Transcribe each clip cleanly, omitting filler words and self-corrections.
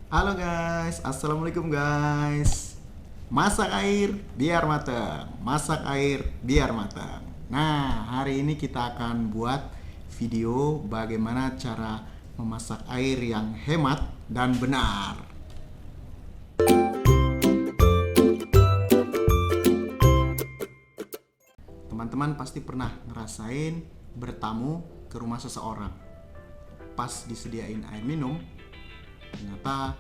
Halo guys, assalamualaikum guys. Masak air biar matang, masak air biar matang. Nah, hari ini kita akan buat video bagaimana cara memasak air yang hemat dan benar. Teman-teman pasti pernah ngerasain bertamu ke rumah seseorang. Pas disediain air minum, ternyata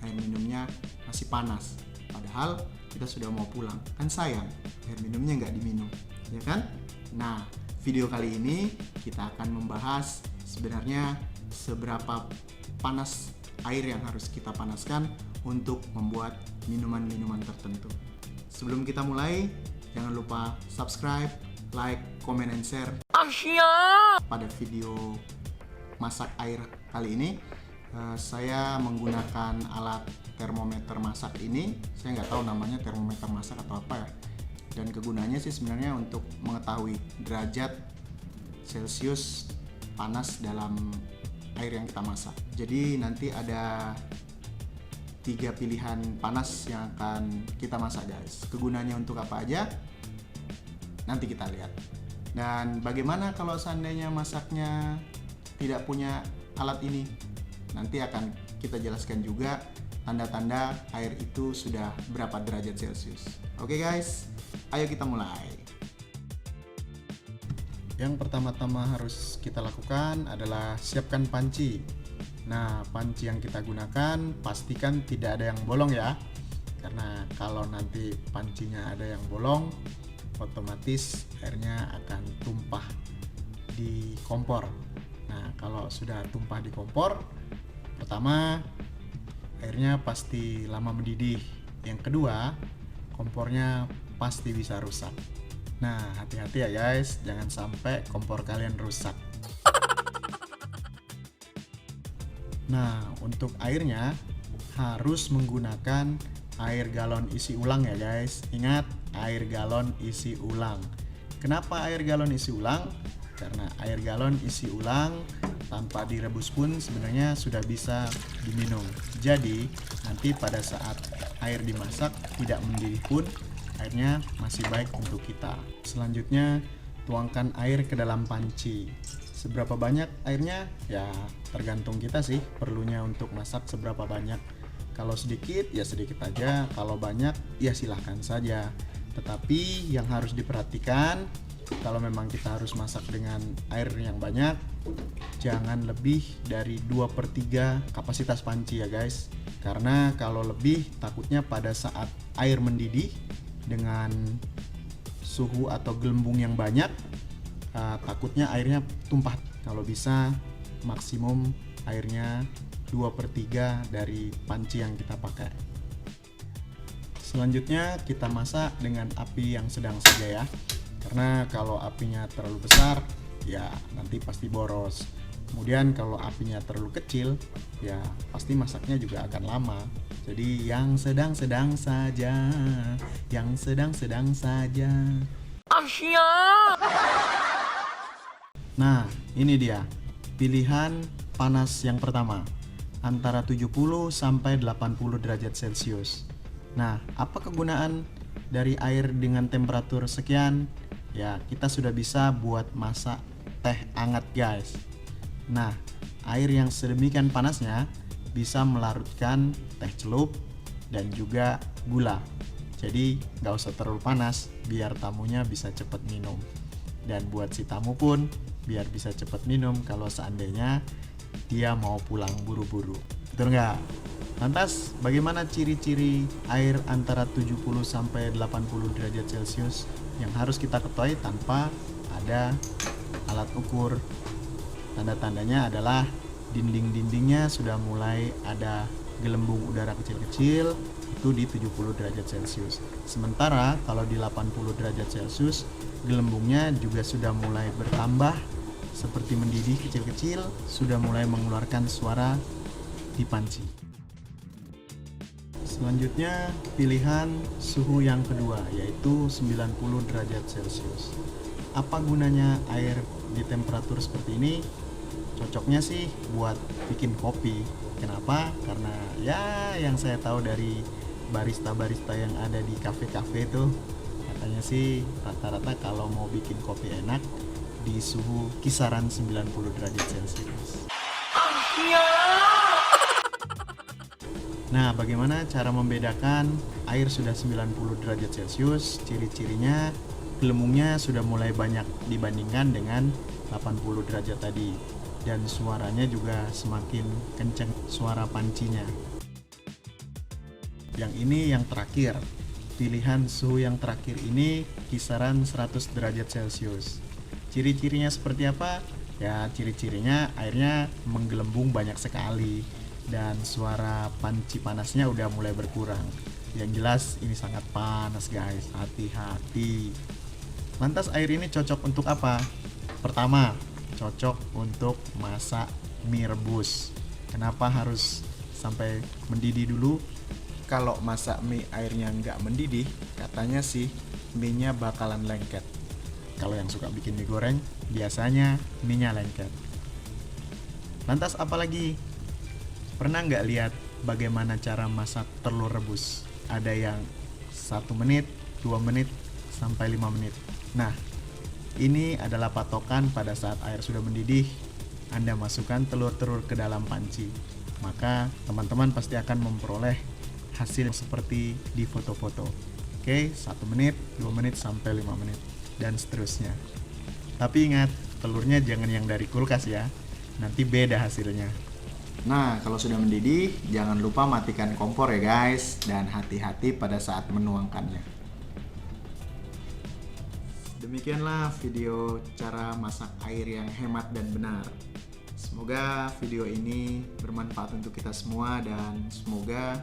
air minumnya masih panas, padahal kita sudah mau pulang. Kan sayang, air minumnya nggak diminum, ya kan? Nah, video kali ini kita akan membahas sebenarnya seberapa panas air yang harus kita panaskan untuk membuat minuman-minuman tertentu. Sebelum kita mulai, jangan lupa subscribe, like, comment, and share pada video masak air kali ini. Saya menggunakan alat termometer masak ini. Saya nggak tahu namanya termometer masak atau apa ya. Dan kegunaannya sih sebenarnya untuk mengetahui derajat Celcius panas dalam air yang kita masak. Jadi nanti ada 3 pilihan panas yang akan kita masak guys. Kegunaannya untuk apa aja? Nanti kita lihat. Dan bagaimana kalau seandainya masaknya tidak punya alat ini? Nanti akan kita jelaskan juga tanda-tanda air itu sudah berapa derajat Celcius. Oke guys, ayo kita mulai. Yang pertama-tama harus kita lakukan adalah siapkan panci. Nah, panci yang kita gunakan pastikan tidak ada yang bolong ya. Karena kalau nanti pancinya ada yang bolong, otomatis airnya akan tumpah di kompor. Nah, kalau sudah tumpah di kompor, pertama, airnya pasti lama mendidih. Yang kedua, kompornya pasti bisa rusak. Nah, hati-hati ya guys, jangan sampai kompor kalian rusak. Nah, untuk airnya harus menggunakan air galon isi ulang ya guys. Ingat, air galon isi ulang. Kenapa air galon isi ulang? Karena air galon isi ulang tanpa direbus pun sebenarnya sudah bisa diminum. Jadi nanti pada saat air dimasak tidak mendidih pun airnya masih baik untuk kita. Selanjutnya tuangkan air ke dalam panci. Seberapa banyak airnya? Ya tergantung kita sih perlunya untuk masak seberapa banyak. Kalau sedikit ya sedikit aja, kalau banyak ya silahkan saja. Tetapi yang harus diperhatikan, kalau memang kita harus masak dengan air yang banyak, jangan lebih dari 2/3 kapasitas panci ya guys. Karena kalau lebih, takutnya pada saat air mendidih dengan suhu atau gelembung yang banyak, takutnya airnya tumpah. Kalau bisa maksimum airnya 2/3 dari panci yang kita pakai. Selanjutnya kita masak dengan api yang sedang saja ya. Karena kalau apinya terlalu besar, ya nanti pasti boros. Kemudian kalau apinya terlalu kecil, ya pasti masaknya juga akan lama. Jadi yang sedang-sedang saja, yang sedang-sedang saja. Nah, ini dia pilihan panas yang pertama, antara 70 sampai 80 derajat Celcius. Nah, apa kegunaan dari air dengan temperatur sekian? Ya, kita sudah bisa buat masak teh hangat guys. Nah, air yang sedemikian panasnya bisa melarutkan teh celup dan juga gula. Jadi nggak usah terlalu panas biar tamunya bisa cepat minum. Dan buat si tamu pun biar bisa cepat minum kalau seandainya dia mau pulang buru-buru. Betul nggak? Lantas, bagaimana ciri-ciri air antara 70 sampai 80 derajat Celcius yang harus kita ketahui tanpa ada alat ukur? Tanda-tandanya adalah dinding-dindingnya sudah mulai ada gelembung udara kecil-kecil, itu di 70 derajat Celcius. Sementara kalau di 80 derajat Celcius, gelembungnya juga sudah mulai bertambah seperti mendidih kecil-kecil, sudah mulai mengeluarkan suara di panci. Selanjutnya pilihan suhu yang kedua, yaitu 90 derajat Celcius. Apa gunanya air di temperatur seperti ini? Cocoknya sih buat bikin kopi. Kenapa? Karena ya yang saya tahu dari barista-barista yang ada di kafe-kafe itu, katanya sih rata-rata kalau mau bikin kopi enak di suhu kisaran 90 derajat Celcius. Nah, bagaimana cara membedakan air sudah 90 derajat Celcius? Ciri-cirinya gelembungnya sudah mulai banyak dibandingkan dengan 80 derajat tadi, dan suaranya juga semakin kencang suara pancinya. Yang ini yang terakhir. Pilihan suhu yang terakhir ini kisaran 100 derajat Celcius. Ciri-cirinya seperti apa? Ya, ciri-cirinya airnya menggelembung banyak sekali dan suara panci panasnya udah mulai berkurang. Yang jelas ini sangat panas guys, hati-hati. Lantas air ini cocok untuk apa? Pertama, cocok untuk masak mie rebus. Kenapa harus sampai mendidih dulu? Kalau masak mie airnya nggak mendidih, katanya sih mie-nya bakalan lengket. Kalau yang suka bikin mie goreng, biasanya mie-nya lengket. Lantas apa lagi? Pernah nggak lihat bagaimana cara masak telur rebus? Ada yang 1 menit, 2 menit, sampai 5 menit. Nah, ini adalah patokan pada saat air sudah mendidih, Anda masukkan telur-telur ke dalam panci. Maka teman-teman pasti akan memperoleh hasil seperti di foto-foto. Oke, 1 menit, 2 menit, sampai 5 menit, dan seterusnya. Tapi ingat, telurnya jangan yang dari kulkas ya, nanti beda hasilnya. Nah, kalau sudah mendidih, jangan lupa matikan kompor ya guys, dan hati-hati pada saat menuangkannya. Demikianlah video cara masak air yang hemat dan benar. Semoga video ini bermanfaat untuk kita semua dan semoga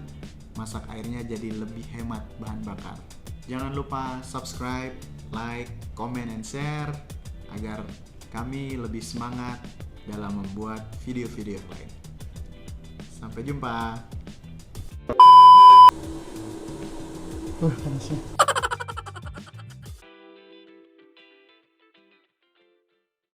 masak airnya jadi lebih hemat bahan bakar. Jangan lupa subscribe, like, comment, and share agar kami lebih semangat dalam membuat video-video lain. Sampai jumpa. Panasnya.